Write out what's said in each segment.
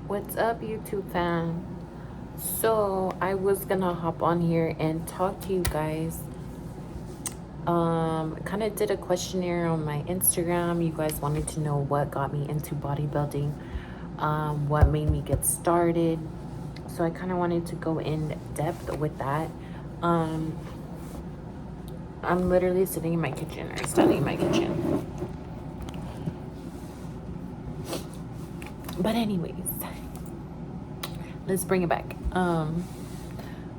What's up, YouTube fam? So I was gonna hop on here and talk to you guys. Kind of did a questionnaire on my Instagram. You guys wanted to know what got me into bodybuilding, what made me get started. So I kind of wanted to go in depth with that. Um, I'm literally sitting in my kitchen or standing in my kitchen. But anyways, let's bring it back.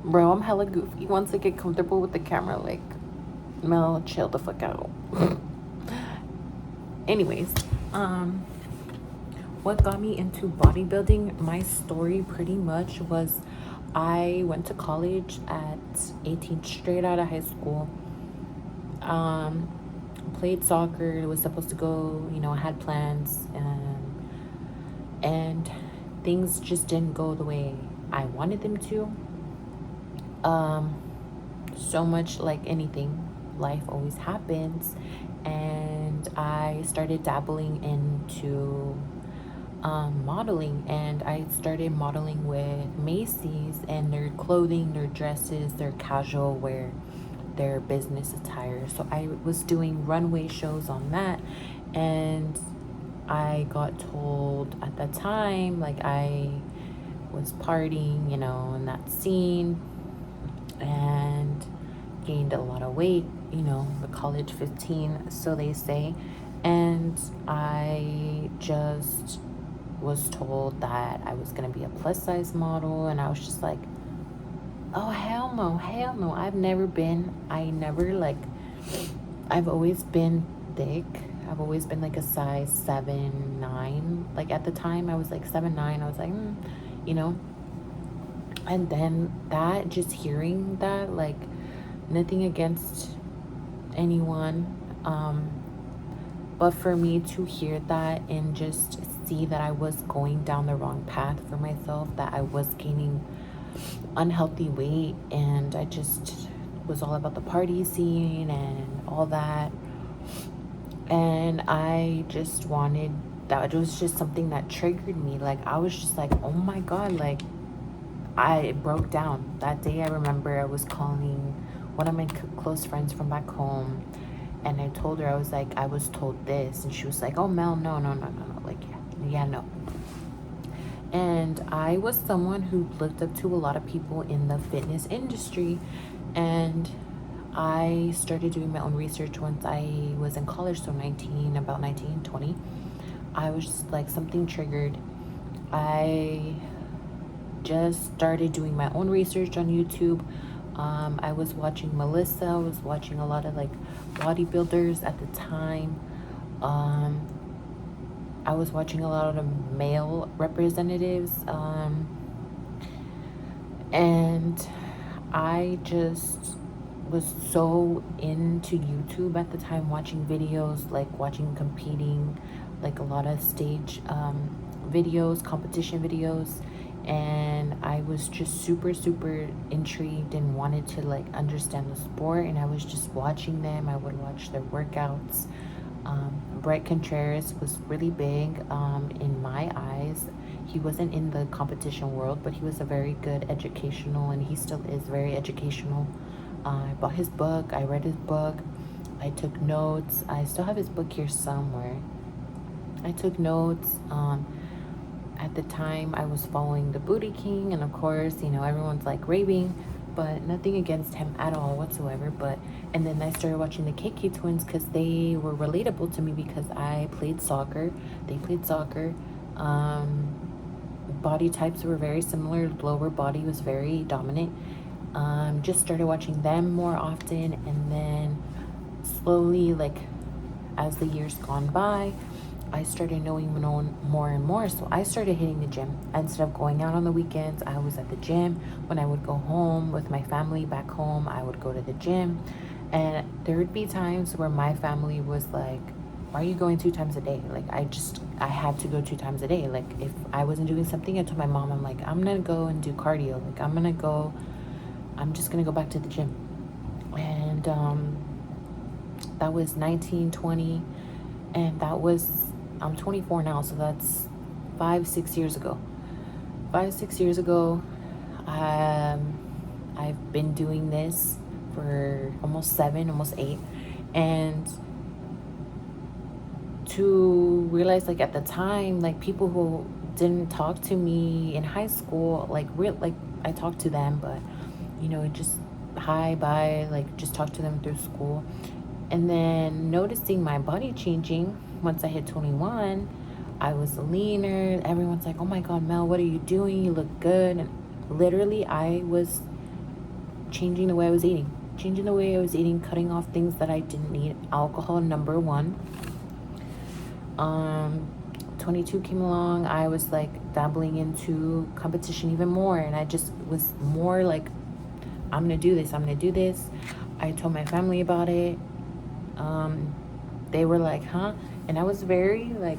Bro, I'm hella goofy. Once I get comfortable with the camera, like, Mel, chill the fuck out. Anyways, what got me into bodybuilding? My story pretty much was I went to college at 18, straight out of high school. Played soccer. Was supposed to go, I had plans, and things just didn't go the way I wanted them to. So much like anything, life always happens, and I started dabbling into modeling, and I started modeling with Macy's and their clothing, their dresses, their casual wear, their business attire. So I was doing runway shows on that, and I got told at that time, like, I was partying, in that scene, and gained a lot of weight, the college 15, so they say. And I just was told that I was going to be a plus size model, and I was just like, oh, hell no. I've always been thick. I've always been like a size 7-9. Like at the time I was like 7-9. I was like, and then that, just hearing that, like, nothing against anyone, but for me to hear that and just see that I was going down the wrong path for myself, that I was gaining unhealthy weight, and I just was all about the party scene and all that, and I just wanted that. It was just something that triggered me. Like, I was just like, oh my god, like, I broke down that day. I remember I was calling one of my close friends from back home, and I told her, I was like, I was told this, and she was like, oh, Mel, no, like, yeah, no. And I was someone who looked up to a lot of people in the fitness industry, and I started doing my own research once I was in college, so about 19, 20. I was just like, something triggered. I just started doing my own research on YouTube. I was watching Melissa. I was watching a lot of like bodybuilders at the time. I was watching a lot of male representatives, and I just was so into YouTube at the time, watching videos, like watching competing, like a lot of stage videos, competition videos, and I was just super intrigued and wanted to like understand the sport, and I was just watching them. I would watch their workouts. Brett Contreras was really big in my eyes. He wasn't in the competition world, but he was a very good educational, and he still is very educational. I bought his book. I read his book. I took notes. I still have his book here somewhere. I took notes. At the time, I was following the Booty King, and of course, everyone's like raving, but nothing against him at all whatsoever. And then I started watching the KK twins because they were relatable to me, because I played soccer. They played soccer. Body types were very similar. Lower body was very dominant. Just started watching them more often, and then slowly, like, as the years gone by, I started knowing more and more. So I started hitting the gym. Instead of going out on the weekends, I was at the gym. When I would go home with my family back home, I would go to the gym. And there would be times where my family was like, why are you going 2 times a day? Like, I had to go 2 times a day. Like, if I wasn't doing something, I told my mom, I'm like, I'm going to go and do cardio. Like, I'm just going to go back to the gym. And that was 19, 20. And that was, I'm 24 now, so that's 5-6 years ago. 5, 6 years ago, I've been doing this for almost 7, almost 8. And to realize, like, at the time, like, people who didn't talk to me in high school, like, like, I talked to them, but, just hi, bye, like, just talk to them through school. And then noticing my body changing once I hit 21, I was leaner. Everyone's like, oh my God, Mel, what are you doing? You look good. And literally, I was changing the way I was eating, cutting off things that I didn't need. Alcohol, number one. 22 came along. I was like dabbling into competition even more. And I just was more like, I'm going to do this. I told my family about it. They were like, huh? And I was very like,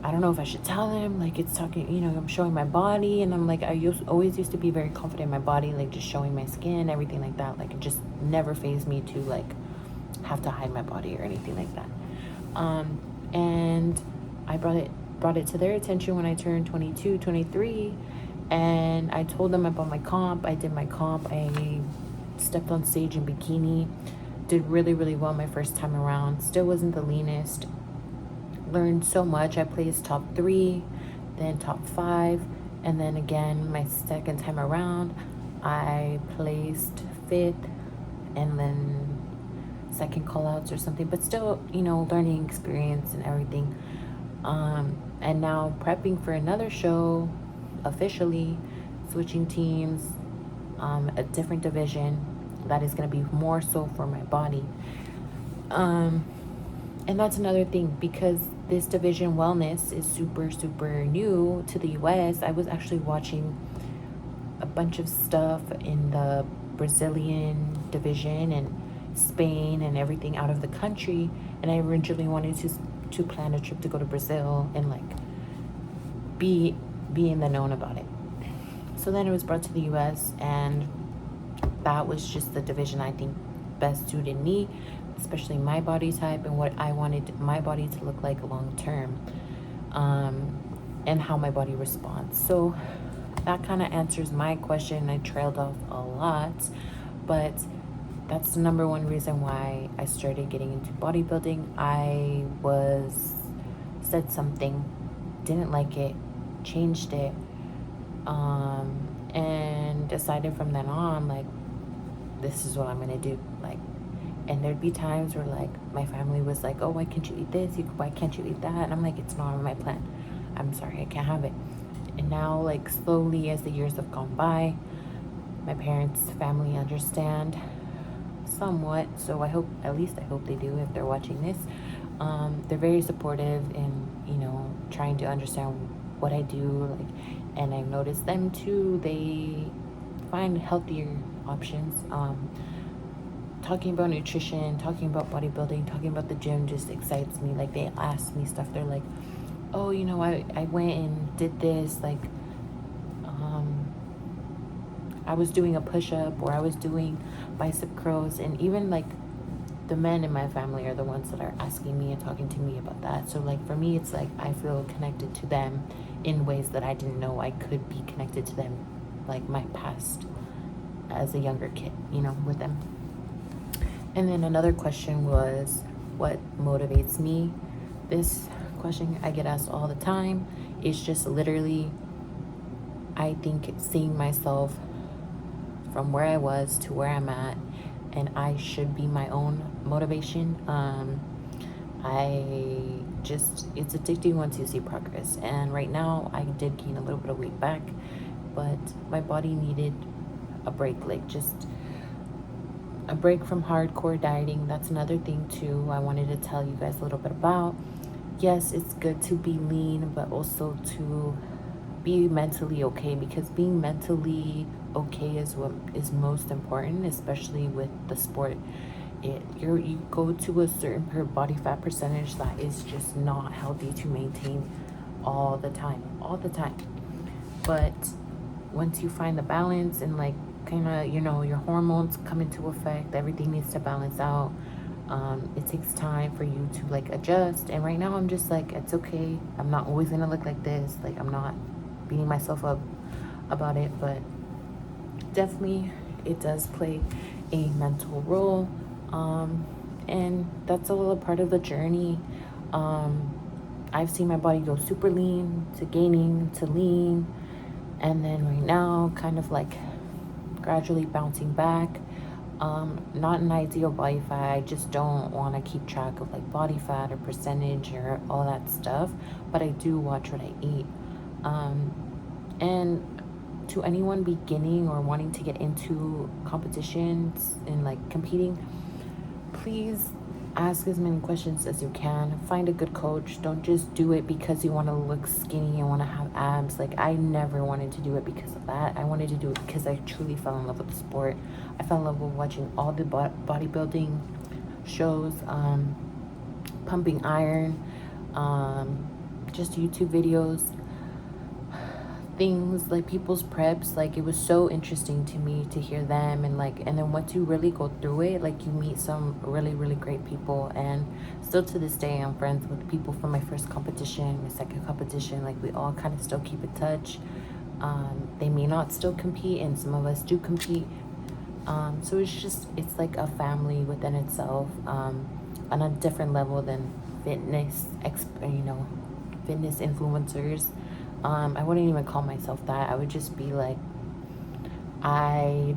I don't know if I should tell them, like, it's talking, I'm showing my body. And I'm like, always used to be very confident in my body, like just showing my skin, everything like that. Like, it just never fazed me to like have to hide my body or anything like that. And I brought it to their attention when I turned 22, 23. And I told them about my comp. I did my comp. I stepped on stage in bikini. Did really, really well my first time around. Still wasn't the leanest. Learned so much. I placed top 3, then top 5, and then again my second time around I placed 5th, and then second call outs or something, but still, learning experience and everything. And now prepping for another show, officially switching teams, a different division that is going to be more so for my body. And that's another thing, because this division, wellness, is super, super new to the US. I was actually watching a bunch of stuff in the Brazilian division and Spain and everything out of the country. And I originally wanted to plan a trip to go to Brazil and like be in the known about it. So then it was brought to the US, and that was just the division I think best suited me, especially my body type and what I wanted my body to look like long term, and how my body responds. So that kind of answers my question. I trailed off a lot, but that's the number one reason why I started getting into bodybuilding. I said something, didn't like it, changed it, and decided from then on, like, this is what I'm gonna do. Like, and there'd be times where like my family was like, oh, why can't you eat this? Why can't you eat that? And I'm like, it's not on my plan. I'm sorry, I can't have it. And now, like, slowly as the years have gone by, my parents' family understand somewhat. So I hope they do if they're watching this. They're very supportive in, trying to understand what I do. Like, and I've noticed them too. They find healthier options. Talking about nutrition, talking about bodybuilding, talking about the gym just excites me. Like, they ask me stuff. They're like, oh, I went and did this. Like, I was doing a push-up, or I was doing bicep curls. And even like the men in my family are the ones that are asking me and talking to me about that. So like, for me, it's like I feel connected to them in ways that I didn't know I could be connected to them, like my past as a younger kid, with them. And then another question was, what motivates me? This question I get asked all the time. It's just literally, I think, seeing myself from where I was to where I'm at, and I should be my own motivation. It's addicting once you see progress. And right now I did gain a little bit of weight back, but my body needed a break, like just a break from hardcore dieting. That's another thing too I wanted to tell you guys a little bit about. Yes, it's good to be lean, but also to be mentally okay, because being mentally okay is what is most important, especially with the sport. You go to a certain body fat percentage that is just not healthy to maintain all the time. But once you find the balance and like kind of, your hormones come into effect, everything needs to balance out. It takes time for you to like adjust. And right now I'm just like, it's okay. I'm not always gonna look like this. Like, I'm not beating myself up about it, but definitely it does play a mental role. And that's a little part of the journey. I've seen my body go super lean to gaining to lean, and then right now kind of like gradually bouncing back. Not an ideal body fat. I just don't want to keep track of like body fat or percentage or all that stuff, but I do watch what I eat. And to anyone beginning or wanting to get into competitions and like competing, please ask as many questions as you can. Find a good coach. Don't just do it because you want to look skinny and want to have abs. Like, I never wanted to do it because of that. I wanted to do it because I truly fell in love with the sport. I fell in love with watching all the bodybuilding shows, pumping iron, just YouTube videos, things like people's preps. Like, it was so interesting to me to hear them, and like, and then once you really go through it, like, you meet some really, really great people. And still to this day, I'm friends with people from my first competition, my second competition. Like, we all kind of still keep in touch. They may not still compete, and some of us do compete. So it's like a family within itself, on a different level than fitness fitness influencers. I wouldn't even call myself that. I would just be like, I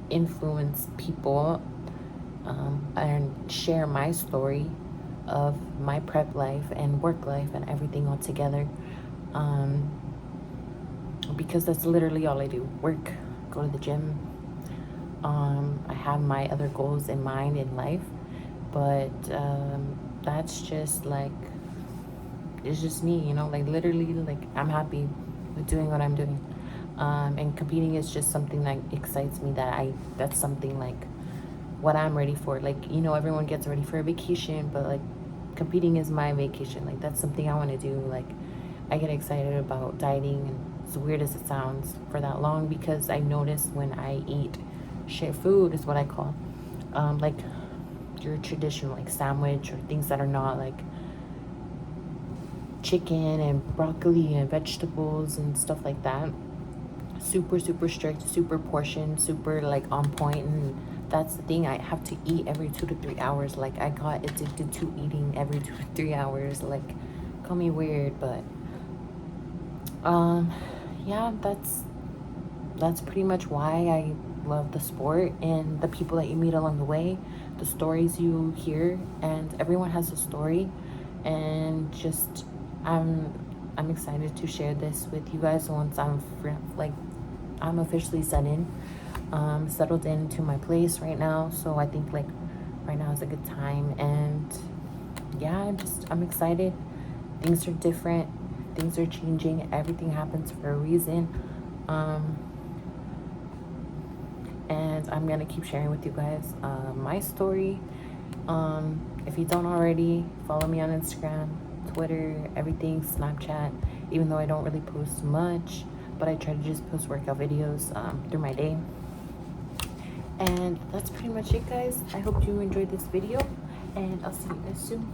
influence people, and share my story of my prep life and work life and everything all together, because that's literally all I do. Work, go to the gym. I have my other goals in mind in life, but that's just like, it's just me, like, literally, like, I'm happy with doing what I'm doing. And competing is just something that excites me, that's something like what I'm ready for. Like, everyone gets ready for a vacation, but like, competing is my vacation. Like, that's something I want to do. Like, I get excited about dieting, and as weird as it sounds, for that long, because I notice when I eat shit food, is what I call, like your traditional like sandwich, or things that are not like chicken and broccoli and vegetables and stuff like that, super, super strict, super portion, super like on point. And that's the thing, I have to eat every 2 to 3 hours. Like, I got addicted to eating every 2 to 3 hours. Like, call me weird, but yeah, that's pretty much why I love the sport, and the people that you meet along the way, the stories you hear. And everyone has a story, and just I'm excited to share this with you guys once I'm officially settled into my place right now. So I think like right now is a good time, and yeah, I'm excited. Things are different, things are changing, everything happens for a reason. And I'm gonna keep sharing with you guys my story. If you don't already, follow me on Instagram, Twitter, everything, Snapchat. Even though I don't really post much, but I try to just post workout videos through my day. And that's pretty much it, guys. I hope you enjoyed this video, and I'll see you guys soon.